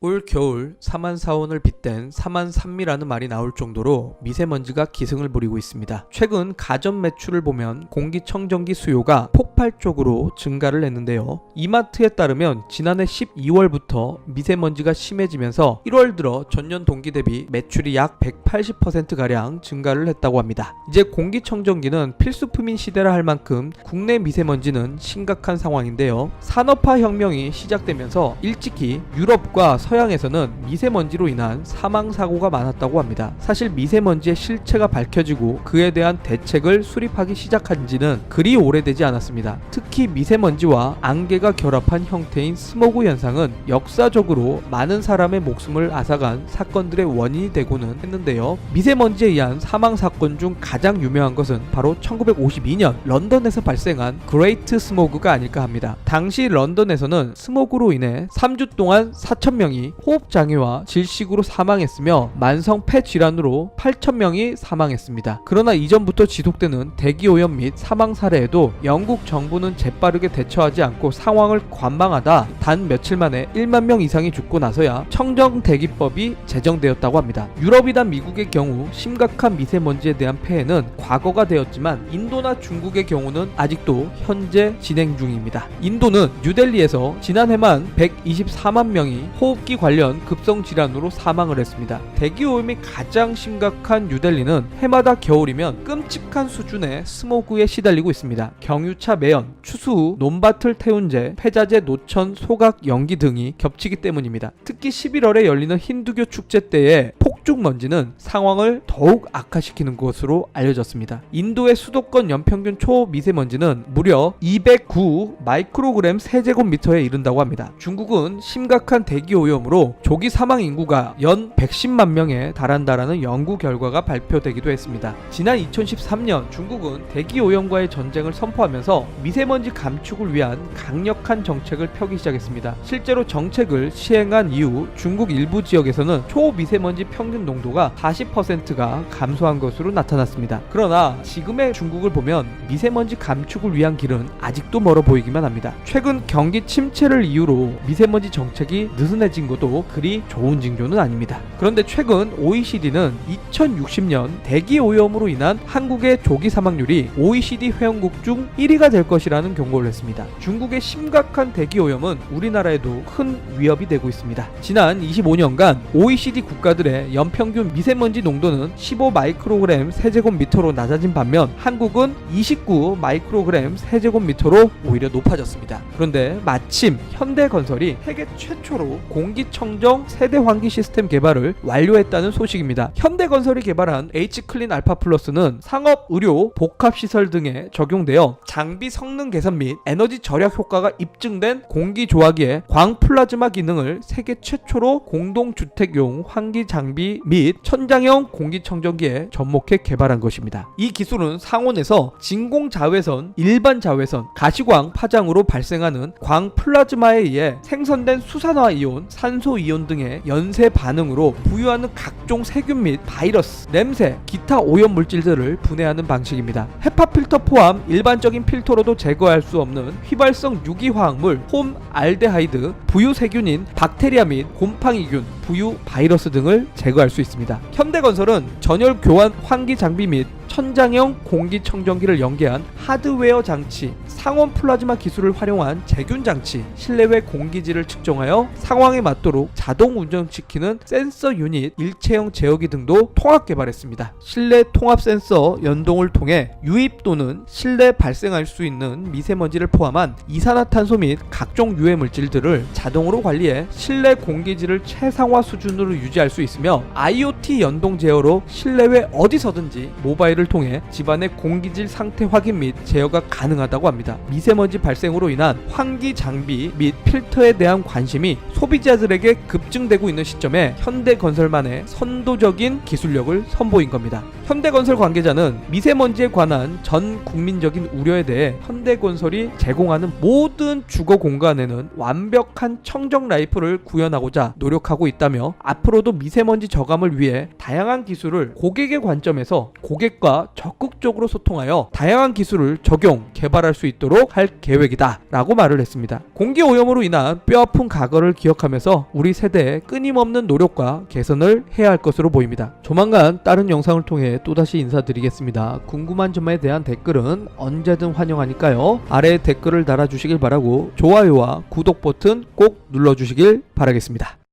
올 겨울 사만사원을 빗댄 사만삼미라는 말이 나올 정도로 미세먼지가 기승을 부리고 있습니다. 최근 가전 매출을 보면 공기청정기 수요가 폭발적으로 증가를 했는데요. 이마트에 따르면 지난해 12월부터 미세먼지가 심해지면서 1월 들어 전년 동기 대비 매출이 약 180%가량 증가를 했다고 합니다. 이제 공기청정기는 필수품인 시대라 할 만큼 국내 미세먼지는 심각한 상황인데요. 산업화 혁명이 시작되면서 일찍이 유럽과 서양에서는 미세먼지로 인한 사망사고가 많았다고 합니다. 사실 미세먼지의 실체가 밝혀지고 그에 대한 대책을 수립하기 시작한 지는 그리 오래되지 않았습니다. 특히 미세먼지와 안개가 결합한 형태인 스모그 현상은 역사적으로 많은 사람의 목숨을 앗아간 사건들의 원인이 되고는 했는데요. 미세먼지에 의한 사망사건 중 가장 유명한 것은 바로 1952년 런던에서 발생한 그레이트 스모그가 아닐까 합니다. 당시 런던에서는 스모그로 인해 3주 동안 4,000명이 호흡장애와 질식으로 사망했으며 만성 폐질환으로 8,000명이 사망했습니다. 그러나 이전부터 지속되는 대기오염 및 사망 사례에도 영국 정부는 재빠르게 대처하지 않고 상황을 관망하다 단 며칠 만에 1만 명 이상이 죽고 나서야 청정대기법이 제정되었다고 합니다. 유럽이나 미국의 경우 심각한 미세먼지에 대한 폐해는 과거가 되었지만 인도나 중국의 경우는 아직도 현재 진행 중입니다. 인도는 뉴델리에서 지난해만 124만 명이 호흡기 관련 급성질환으로 사망을 했습니다. 대기오염이 가장 심각한 뉴델리는 해마다 겨울이면 끔찍한 수준의 스모그에 시달리고 있습니다. 경유차 매연, 추수 후 논밭을 태운 재, 폐자재 노천, 소각, 연기 등이 겹치기 때문입니다. 특히 11월에 열리는 힌두교 축제 때의 폭죽먼지는 상황을 더욱 악화시키는 것으로 알려졌습니다. 인도의 수도권 연평균 초미세먼지는 무려 209 마이크로그램 세제곱미터에 이른다고 합니다. 중국은 심각한 대기오염으로 조기 사망 인구가 연 110만 명에 달한다라는 연구 결과가 발표되기도 했습니다. 지난 2013년 중국은 대기오염과의 전쟁을 선포하면서 미세먼지 감축을 위한 강력한 정책을 펴기 시작했습니다. 실제로 정책을 시행한 이후 중국 일부 지역에서는 초미세먼지 평균 농도가 40%가 감소한 것으로 나타났습니다. 그러나 지금의 중국을 보면 미세먼지 감축을 위한 길은 아직도 멀어 보이기만 합니다. 최근 경기 침체를 이유로 미세먼지 정책이 느슨해진 것도 그리 좋은 징조는 아닙니다. 그런데 최근 OECD는 2060년 대기오염으로 인한 한국의 조기 사망률이 OECD 회원국 중 1위가 될 것이라는 경고를 했습니다. 중국의 심각한 대기오염은 우리나라에도 큰 위협이 되고 있습니다. 지난 25년간 OECD 국가들의 연평균 미세먼지 농도는 15 마이크로그램 세제곱미터로 낮아진 반면 한국은 29 마이크로그램 세제곱미터로 오히려 높아졌습니다. 그런데 마침 현대건설이 세계 최초로 공기청정 세대 환기 시스템 개발을 완료했다는 소식입니다. 현대건설이 개발한 H클린 알파 플러스는 상업, 의료, 복합시설 등에 적용되어 장비 성능 개선 및 에너지 절약 효과가 입증된 공기조화기의 광플라즈마 기능을 세계 최초로 공동주택용 환기 장비 및 천장형 공기청정기에 접목해 개발한 것입니다. 이 기술은 상온에서 진공자외선, 일반 자외선, 가시광 파장으로 발생하는 광플라즈마에 의해 생성된 수산화이온, 산소이온 등의 연쇄 반응으로 부유하는 각종 세균 및 바이러스, 냄새, 기타 오염 물질들을 분해하는 방식입니다. 헤파 필터 포함 일반적인 필터로도 제거할 수 없는 휘발성 유기화학물, 홈 알데하이드, 부유 세균인 박테리아 및 곰팡이균, 부유 바이러스 등을 제거할 수 있습니다. 현대건설은 전열 교환 환기 장비 및 천장형 공기청정기를 연계한 하드웨어 장치, 상온 플라즈마 기술을 활용한 제균 장치, 실내외 공기질을 측정하여 상황에 맞도록 자동 운전시키는 센서 유닛, 일체형 제어기 등도 통합 개발했습니다. 실내 통합 센서 연동을 통해 유입 또는 실내 발생할 수 있는 미세먼지를 포함한 이산화탄소 및 각종 유해 물질들을 자동으로 관리해 실내 공기질을 최상화 수준으로 유지할 수 있으며 IoT 연동 제어로 실내외 어디서든지 모바일을 통해 집안의 공기질 상태 확인 및 제어가 가능하다고 합니다. 미세먼지 발생으로 인한 환기 장비 및 필터에 대한 관심이 소비자들에게 급증되고 있는 시점에 현대건설만의 선도적인 기술력을 선보인 겁니다. 현대건설 관계자는 미세먼지에 관한 전 국민적인 우려에 대해 현대건설이 제공하는 모든 주거 공간에는 완벽한 청정 라이프를 구현하고자 노력하고 있다 있다며 앞으로도 미세먼지 저감을 위해 다양한 기술을 고객의 관점에서 고객과 적극적으로 소통하여 다양한 기술을 적용, 개발할 수 있도록 할 계획이다 라고 말을 했습니다. 공기 오염으로 인한 뼈아픈 과거를 기억하면서 우리 세대의 끊임없는 노력과 개선을 해야 할 것으로 보입니다. 조만간 다른 영상을 통해 또다시 인사드리겠습니다. 궁금한 점에 대한 댓글은 언제든 환영하니까요. 아래에 댓글을 달아주시길 바라고 좋아요와 구독 버튼 꼭 눌러주시길 바라겠습니다.